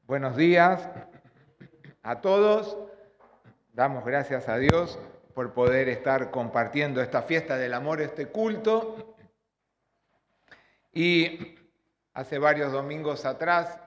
Buenos días a todos. Damos gracias a Dios por poder estar compartiendo esta fiesta del amor, este culto. Y hace varios domingos atrás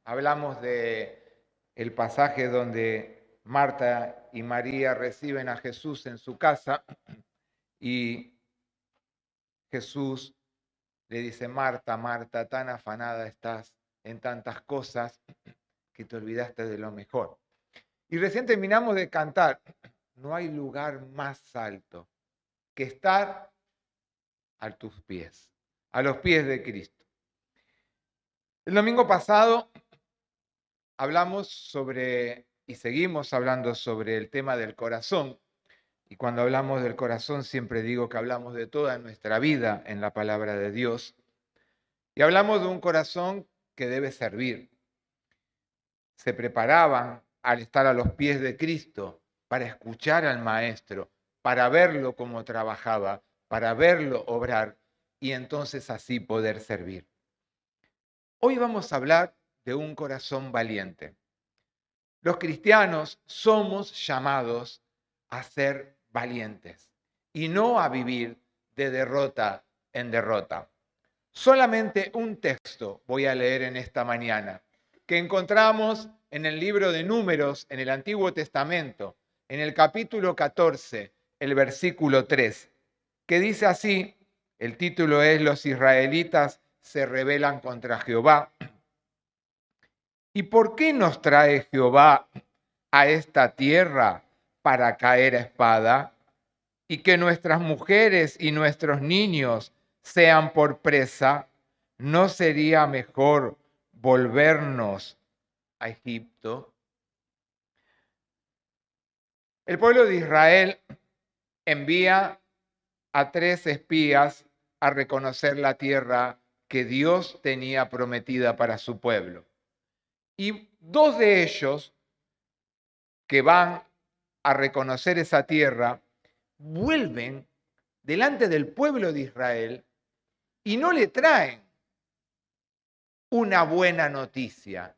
hablamos de el pasaje donde Marta y María reciben a Jesús en su casa y Jesús le dice: Marta, Marta, tan afanada estás en tantas cosas que te olvidaste de lo mejor. Y recién terminamos de cantar: no hay lugar más alto que estar a tus pies, a los pies de Cristo. El domingo pasado hablamos sobre, y seguimos hablando sobre el tema del corazón. Y cuando hablamos del corazón siempre digo que hablamos de toda nuestra vida en la palabra de Dios. Y hablamos de un corazón que debe servir. Se preparaban al estar a los pies de Cristo para escuchar al Maestro, para verlo cómo trabajaba, para verlo obrar y entonces así poder servir. Hoy vamos a hablar de un corazón valiente. Los cristianos somos llamados a ser valientes y no a vivir de derrota en derrota. Solamente un texto voy a leer en esta mañana, que encontramos en el libro de Números, en el Antiguo Testamento, en el capítulo 14, el versículo 3, que dice así, el título es: Los israelitas se rebelan contra Jehová. ¿Y por qué nos trae Jehová a esta tierra para caer a espada? Y que nuestras mujeres y nuestros niños sean por presa. ¿No sería mejor volvernos a Egipto? El pueblo de Israel envía a 3 espías a reconocer la tierra que Dios tenía prometida para su pueblo. Y 2 de ellos, que van a reconocer esa tierra, vuelven delante del pueblo de Israel y no le traen una buena noticia.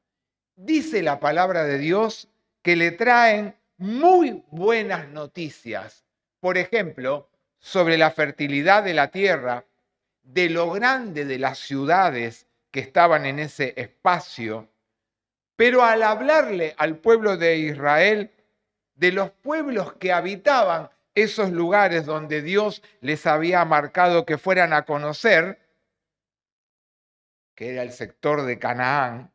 Dice la palabra de Dios que le traen muy buenas noticias. Por ejemplo, sobre la fertilidad de la tierra, de lo grande de las ciudades que estaban en ese espacio. Pero al hablarle al pueblo de Israel de los pueblos que habitaban esos lugares donde Dios les había marcado que fueran a conocer, que era el sector de Canaán,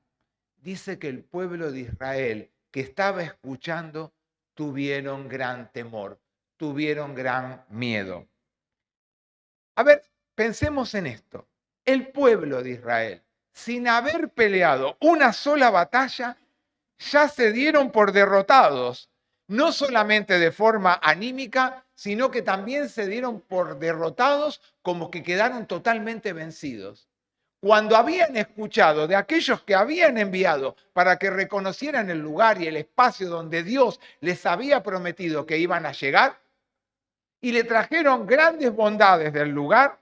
dice que el pueblo de Israel que estaba escuchando tuvieron gran temor, tuvieron gran miedo. A ver, pensemos en esto. El pueblo de Israel, sin haber peleado una sola batalla, ya se dieron por derrotados, no solamente de forma anímica, sino que también se dieron por derrotados como que quedaron totalmente vencidos. Cuando habían escuchado de aquellos que habían enviado para que reconocieran el lugar y el espacio donde Dios les había prometido que iban a llegar, y le trajeron grandes bondades del lugar,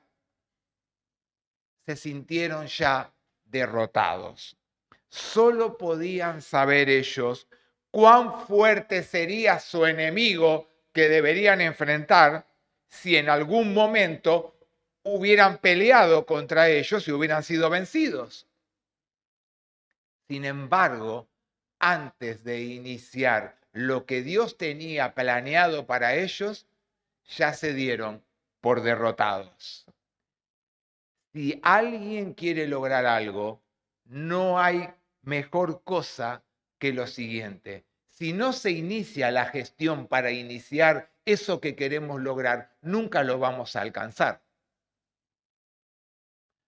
se sintieron ya derrotados. Solo podían saber ellos cuán fuerte sería su enemigo que deberían enfrentar si en algún momento hubieran peleado contra ellos y hubieran sido vencidos. Sin embargo, antes de iniciar lo que Dios tenía planeado para ellos, ya se dieron por derrotados. Si alguien quiere lograr algo, no hay mejor cosa que lo siguiente. Si no se inicia la gestión para iniciar eso que queremos lograr, nunca lo vamos a alcanzar.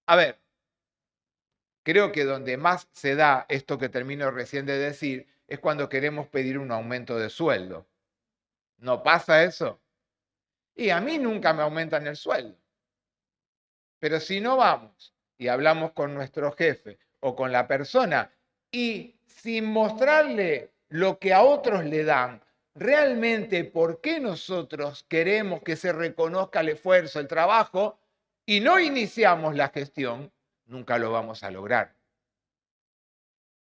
A ver, creo que donde más se da esto que termino recién de decir es cuando queremos pedir un aumento de sueldo. ¿No pasa eso? Y a mí nunca me aumentan el sueldo. Pero si no vamos y hablamos con nuestro jefe o con la persona y sin mostrarle lo que a otros le dan, realmente por qué nosotros queremos que se reconozca el esfuerzo, el trabajo, y no iniciamos la gestión, nunca lo vamos a lograr.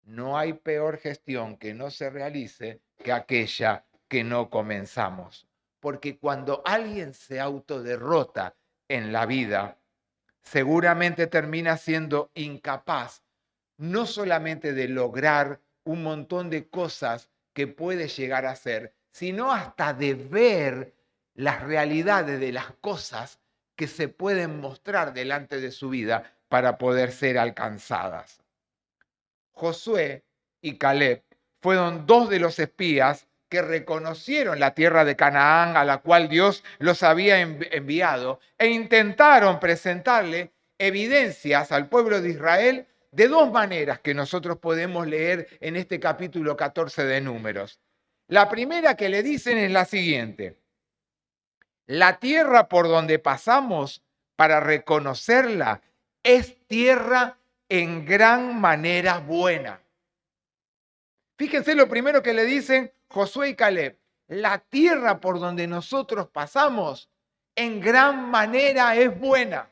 no hay peor gestión que no se realice que aquella que no comenzamos. Porque cuando alguien se autoderrota en la vida, seguramente termina siendo incapaz no solamente de lograr un montón de cosas que puede llegar a ser, sino hasta de ver las realidades de las cosas que se pueden mostrar delante de su vida para poder ser alcanzadas. Josué y Caleb fueron dos de los espías que reconocieron la tierra de Canaán a la cual Dios los había enviado e intentaron presentarle evidencias al pueblo de Israel de dos maneras que nosotros podemos leer en este capítulo 14 de Números. La primera que le dicen es la siguiente: la tierra por donde pasamos para reconocerla es tierra en gran manera buena. Fíjense lo primero que le dicen Josué y Caleb: la tierra por donde nosotros pasamos en gran manera es buena.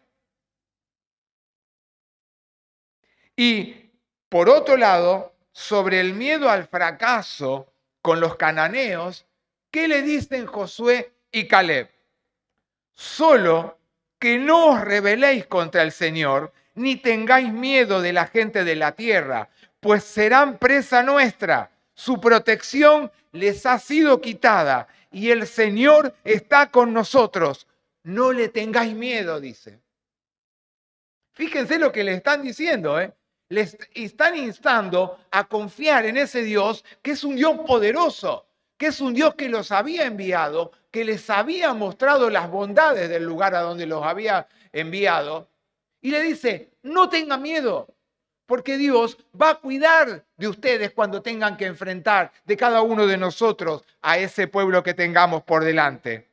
Y por otro lado, sobre el miedo al fracaso con los cananeos, ¿qué le dicen Josué y Caleb? Solo que no os rebeléis contra el Señor, ni tengáis miedo de la gente de la tierra, pues serán presa nuestra. Su protección les ha sido quitada y el Señor está con nosotros. No le tengáis miedo, dice. Fíjense lo que le están diciendo, ¿eh? Les están instando a confiar en ese Dios que es un Dios poderoso, que es un Dios que los había enviado, que les había mostrado las bondades del lugar a donde los había enviado. Y le dice, no tengan miedo, porque Dios va a cuidar de ustedes cuando tengan que enfrentar de cada uno de nosotros a ese pueblo que tengamos por delante.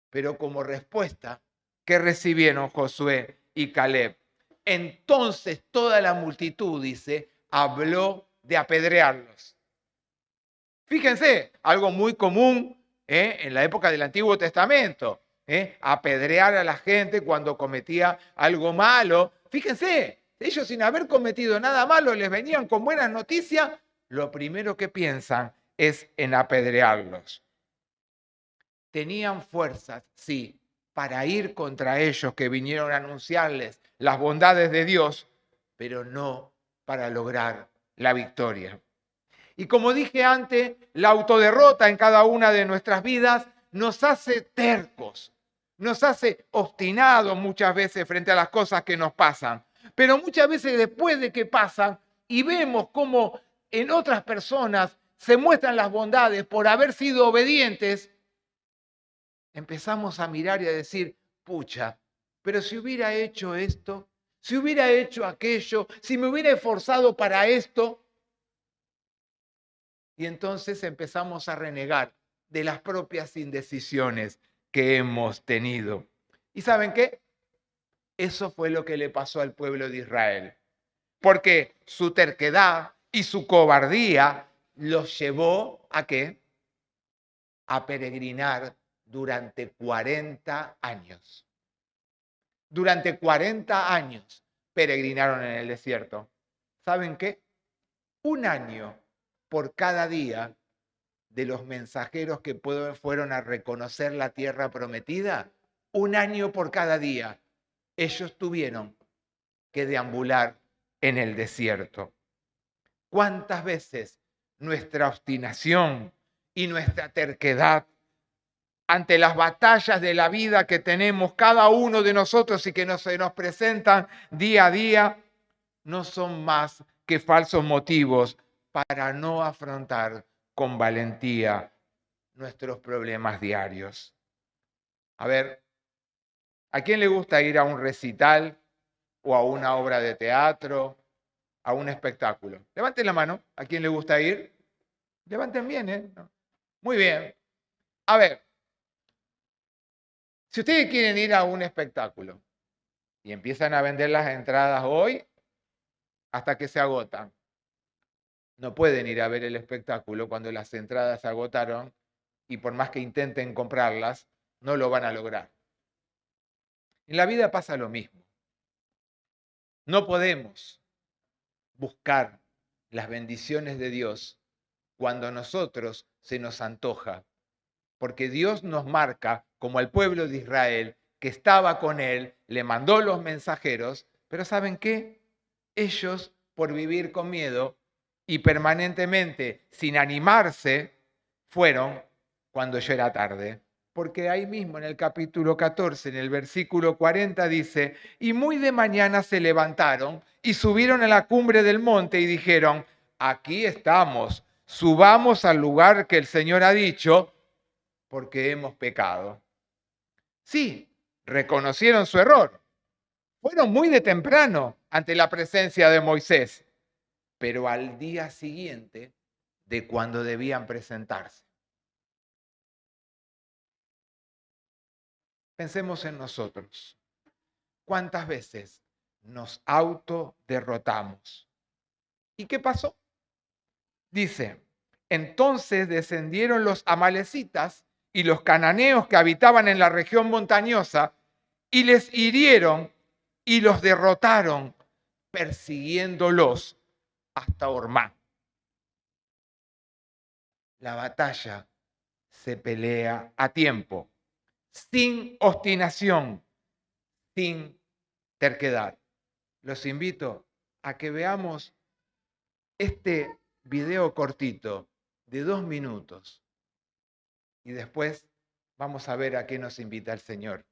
Pero como respuesta, ¿qué recibieron Josué y Caleb? Entonces toda la multitud, dice, habló de apedrearlos. Fíjense, algo muy común en la época del Antiguo Testamento, apedrear a la gente cuando cometía algo malo. Fíjense, ellos sin haber cometido nada malo les venían con buenas noticias, lo primero que piensan es en apedrearlos. Tenían fuerzas, sí, para ir contra ellos que vinieron a anunciarles las bondades de Dios, pero no para lograr la victoria. Y como dije antes, la autoderrota en cada una de nuestras vidas nos hace tercos, nos hace obstinados muchas veces frente a las cosas que nos pasan. Pero muchas veces después de que pasan y vemos cómo en otras personas se muestran las bondades por haber sido obedientes, empezamos a mirar y a decir, pucha, pero si hubiera hecho esto, si hubiera hecho aquello, si me hubiera esforzado para esto. Y entonces empezamos a renegar de las propias indecisiones que hemos tenido. ¿Y saben qué? Eso fue lo que le pasó al pueblo de Israel. Porque su terquedad y su cobardía los llevó ¿a qué? A peregrinar durante 40 años. Durante 40 años peregrinaron en el desierto. ¿Saben qué? Un año por cada día de los mensajeros que fueron a reconocer la tierra prometida, un año por cada día, ellos tuvieron que deambular en el desierto. ¿Cuántas veces nuestra obstinación y nuestra terquedad ante las batallas de la vida que tenemos cada uno de nosotros y que se nos presentan día a día, no son más que falsos motivos para no afrontar con valentía nuestros problemas diarios? A ver, ¿a quién le gusta ir a un recital o a una obra de teatro, a un espectáculo? Levanten la mano, ¿a quién le gusta ir? Levanten bien, ¿eh? Muy bien. A ver, si ustedes quieren ir a un espectáculo y empiezan a vender las entradas hoy hasta que se agotan, no pueden ir a ver el espectáculo cuando las entradas se agotaron y por más que intenten comprarlas, no lo van a lograr. En la vida pasa lo mismo. No podemos buscar las bendiciones de Dios cuando a nosotros se nos antoja, porque Dios nos marca como al pueblo de Israel que estaba con él, le mandó los mensajeros, pero ¿saben qué? Ellos, por vivir con miedo y permanentemente sin animarse, fueron cuando ya era tarde. Porque ahí mismo en el capítulo 14, en el versículo 40 dice, y muy de mañana se levantaron y subieron a la cumbre del monte y dijeron, aquí estamos, subamos al lugar que el Señor ha dicho, porque hemos pecado. Sí, reconocieron su error. Fueron muy de temprano ante la presencia de Moisés, pero al día siguiente de cuando debían presentarse. Pensemos en nosotros. ¿Cuántas veces nos autoderrotamos? ¿Y qué pasó? Dice, entonces descendieron los amalecitas y los cananeos que habitaban en la región montañosa y les hirieron y los derrotaron, persiguiéndolos hasta Ormá. La batalla se pelea a tiempo, sin obstinación, sin terquedad. Los invito a que veamos este video cortito de 2 minutos y después vamos a ver a qué nos invita el Señor.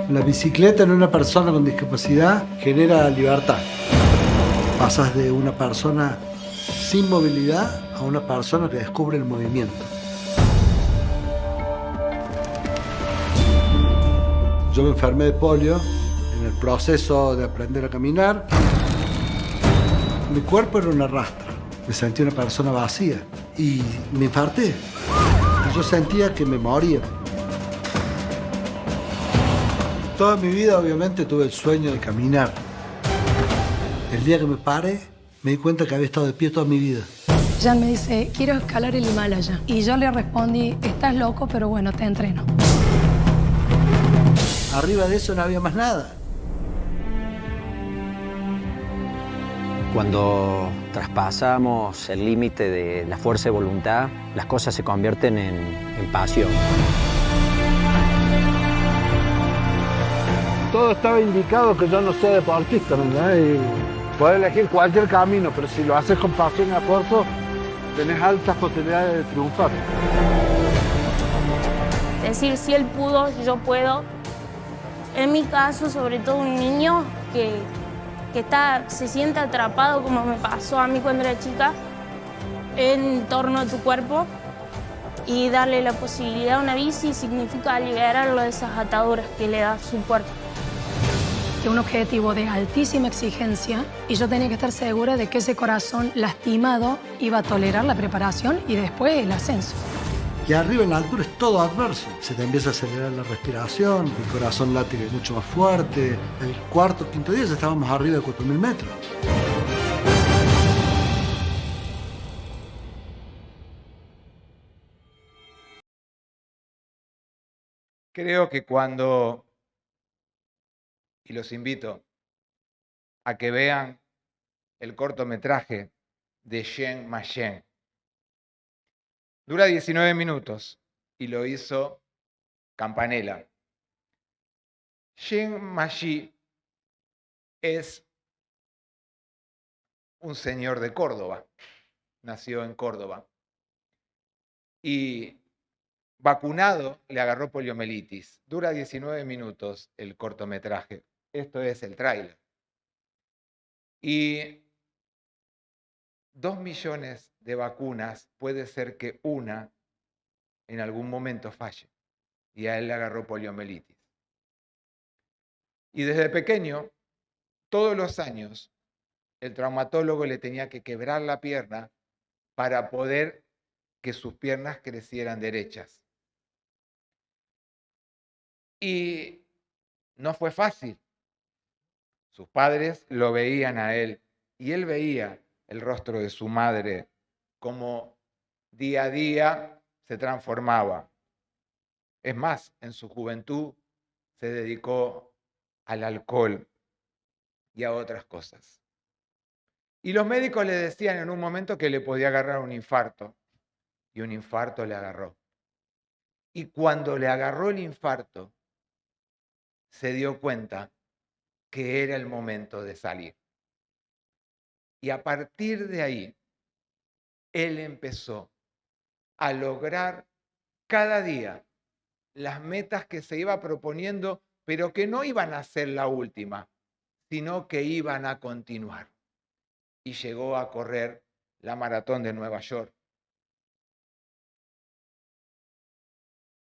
La bicicleta en una persona con discapacidad genera libertad. Pasas de una persona sin movilidad a una persona que descubre el movimiento. Yo me enfermé de polio en el proceso de aprender a caminar. Mi cuerpo era una rastra. Me sentí una persona vacía y me infarté. Y yo sentía que me moría. Toda mi vida, obviamente, tuve el sueño de caminar. El día que me paré, me di cuenta que había estado de pie toda mi vida. Jan me dice, quiero escalar el Himalaya. Y yo le respondí, estás loco, pero bueno, te entreno. Arriba de eso no había más nada. Cuando traspasamos el límite de la fuerza de voluntad, las cosas se convierten en pasión. Todo estaba indicado que yo no sea deportista, ¿verdad? Y puedes elegir cualquier camino, pero si lo haces con pasión y esfuerzo, tenés altas posibilidades de triunfar. Decir, si él pudo, yo puedo. En mi caso, sobre todo un niño que se siente atrapado, como me pasó a mí cuando era chica, en torno a tu cuerpo, y darle la posibilidad a una bici significa liberarlo de esas ataduras que le da su cuerpo. Que un objetivo de altísima exigencia y yo tenía que estar segura de que ese corazón lastimado iba a tolerar la preparación y después el ascenso. Y arriba en la altura es todo adverso. Se te empieza a acelerar la respiración, el corazón late mucho más fuerte. El cuarto, quinto día ya estábamos arriba de 4.000 metros. Creo que cuando, y los invito a que vean el cortometraje de Shen Ma-Shen. Dura 19 minutos y lo hizo Campanella. Shen Ma-Shi es un señor de Córdoba, nació en Córdoba y vacunado le agarró poliomielitis. Dura 19 minutos el cortometraje. Esto es el tráiler. Y 2 millones de vacunas puede ser que una en algún momento falle. Y a él le agarró poliomielitis. Y desde pequeño, todos los años, el traumatólogo le tenía que quebrar la pierna para poder que sus piernas crecieran derechas. Y no fue fácil. Sus padres lo veían a él y él veía el rostro de su madre como día a día se transformaba. Es más, en su juventud se dedicó al alcohol y a otras cosas. Y los médicos le decían en un momento que le podía agarrar un infarto, y un infarto le agarró. Y cuando le agarró el infarto, se dio cuenta que era el momento de salir. Y a partir de ahí, él empezó a lograr cada día las metas que se iba proponiendo, pero que no iban a ser la última, sino que iban a continuar. Y llegó a correr la maratón de Nueva York.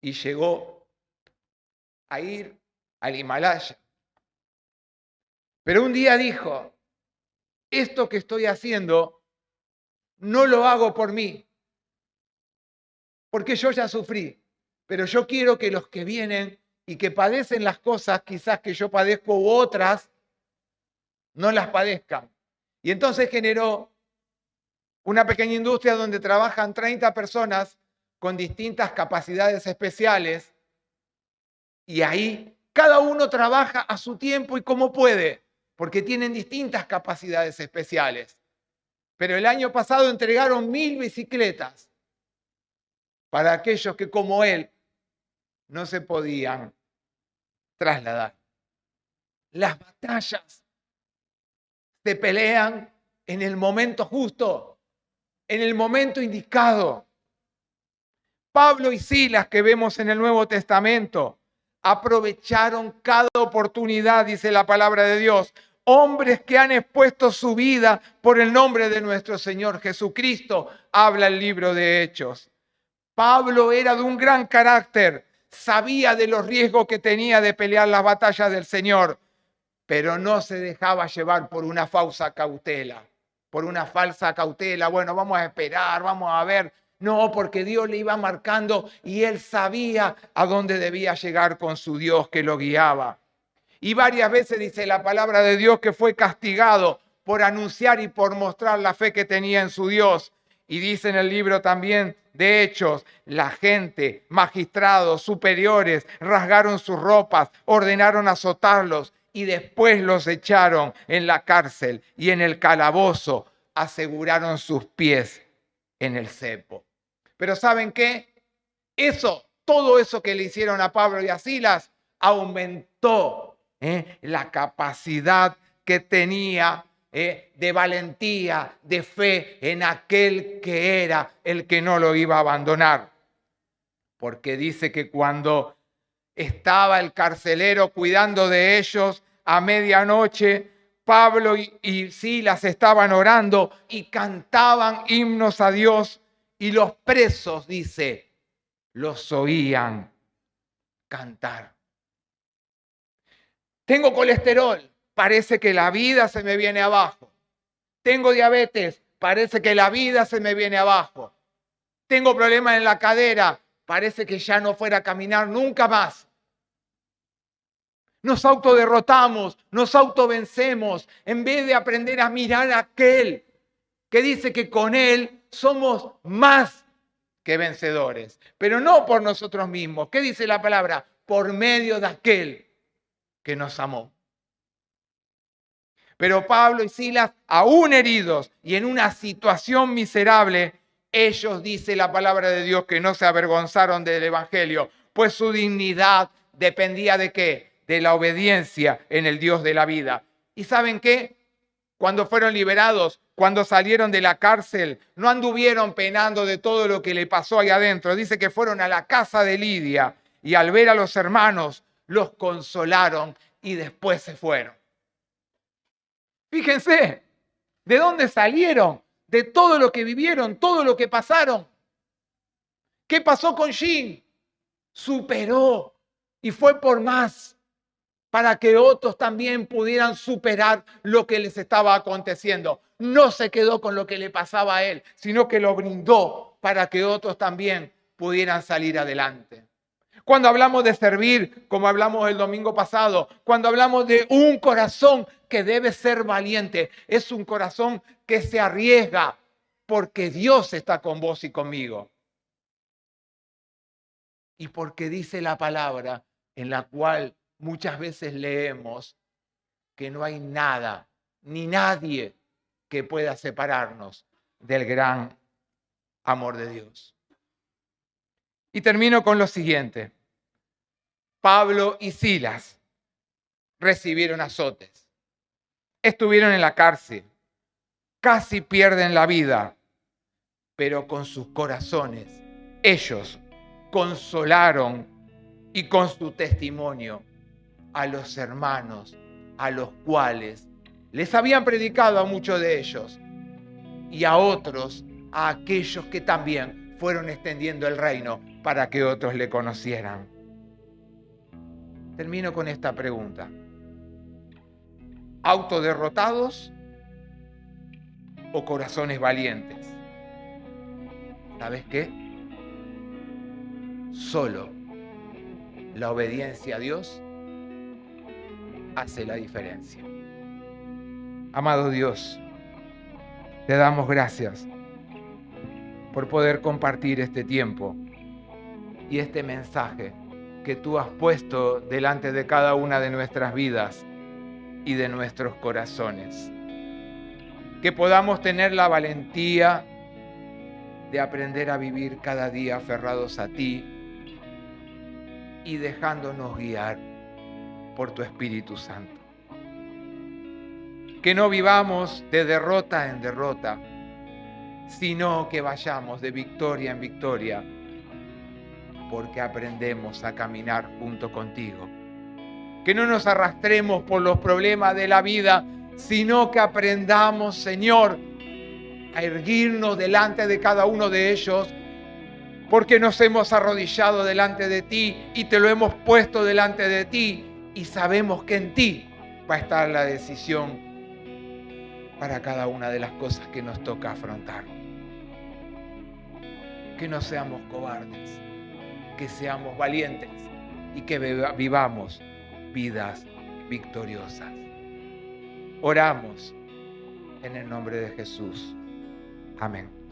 Y llegó a ir al Himalaya. Pero un día dijo, esto que estoy haciendo no lo hago por mí, porque yo ya sufrí, pero yo quiero que los que vienen y que padecen las cosas quizás que yo padezco u otras, no las padezcan. Y entonces generó una pequeña industria donde trabajan 30 personas con distintas capacidades especiales y ahí cada uno trabaja a su tiempo y como puede, porque tienen distintas capacidades especiales. Pero el año pasado entregaron 1000 bicicletas para aquellos que como él no se podían trasladar. Las batallas se pelean en el momento justo, en el momento indicado. Pablo y Silas, que vemos en el Nuevo Testamento, aprovecharon cada oportunidad, dice la palabra de Dios. Hombres que han expuesto su vida por el nombre de nuestro Señor Jesucristo, habla el libro de Hechos. Pablo era de un gran carácter, sabía de los riesgos que tenía de pelear las batallas del Señor, pero no se dejaba llevar por una falsa cautela, Bueno, vamos a esperar, vamos a ver. No, porque Dios le iba marcando y él sabía a dónde debía llegar con su Dios que lo guiaba. Y varias veces dice la palabra de Dios que fue castigado por anunciar y por mostrar la fe que tenía en su Dios. Y dice en el libro también de Hechos, la gente, magistrados, superiores, rasgaron sus ropas, ordenaron azotarlos y después los echaron en la cárcel y en el calabozo aseguraron sus pies en el cepo. Pero ¿saben qué? Todo eso que le hicieron a Pablo y a Silas aumentó la capacidad que tenía de valentía, de fe en aquel que era el que no lo iba a abandonar. Porque dice que cuando estaba el carcelero cuidando de ellos a medianoche, Pablo y Silas estaban orando y cantaban himnos a Dios y los presos, dice, los oían cantar. Tengo colesterol, parece que la vida se me viene abajo. Tengo diabetes, parece que la vida se me viene abajo. Tengo problemas en la cadera, parece que ya no fuera a caminar nunca más. Nos autoderrotamos, nos autovencemos, en vez de aprender a mirar a aquel que dice que con él somos más que vencedores, pero no por nosotros mismos. ¿Qué dice la palabra? Por medio de aquel que nos amó. Pero Pablo y Silas, aún heridos y en una situación miserable, ellos, dice la palabra de Dios, que no se avergonzaron del evangelio, pues su dignidad dependía ¿de qué? De la obediencia en el Dios de la vida. ¿Y saben qué? Cuando fueron liberados, cuando salieron de la cárcel, no anduvieron penando de todo lo que le pasó ahí adentro. Dice que fueron a la casa de Lidia y al ver a los hermanos, los consolaron y después se fueron. Fíjense, ¿de dónde salieron? De todo lo que vivieron, todo lo que pasaron. ¿Qué pasó con Jim? Superó y fue por más, para que otros también pudieran superar lo que les estaba aconteciendo. No se quedó con lo que le pasaba a él, sino que lo brindó para que otros también pudieran salir adelante. Cuando hablamos de servir, como hablamos el domingo pasado, cuando hablamos de un corazón que debe ser valiente, es un corazón que se arriesga porque Dios está con vos y conmigo. Y porque dice la palabra en la cual muchas veces leemos que no hay nada ni nadie que pueda separarnos del gran amor de Dios. Y termino con lo siguiente. Pablo y Silas recibieron azotes, estuvieron en la cárcel, casi pierden la vida, pero con sus corazones ellos consolaron y con su testimonio a los hermanos a los cuales les habían predicado a muchos de ellos y a otros, a aquellos que también fueron extendiendo el reino para que otros le conocieran. Termino con esta pregunta. ¿Autoderrotados o corazones valientes? ¿Sabes qué? Solo la obediencia a Dios hace la diferencia. Amado Dios, te damos gracias por poder compartir este tiempo y este mensaje que tú has puesto delante de cada una de nuestras vidas y de nuestros corazones. Que podamos tener la valentía de aprender a vivir cada día aferrados a ti y dejándonos guiar por tu Espíritu Santo. Que no vivamos de derrota en derrota, sino que vayamos de victoria en victoria, porque aprendemos a caminar junto contigo. Que no nos arrastremos por los problemas de la vida, sino que aprendamos, Señor, a erguirnos delante de cada uno de ellos, porque nos hemos arrodillado delante de ti y te lo hemos puesto delante de ti y sabemos que en ti va a estar la decisión para cada una de las cosas que nos toca afrontar. Que no seamos cobardes, que seamos valientes y que vivamos vidas victoriosas. Oramos en el nombre de Jesús. Amén.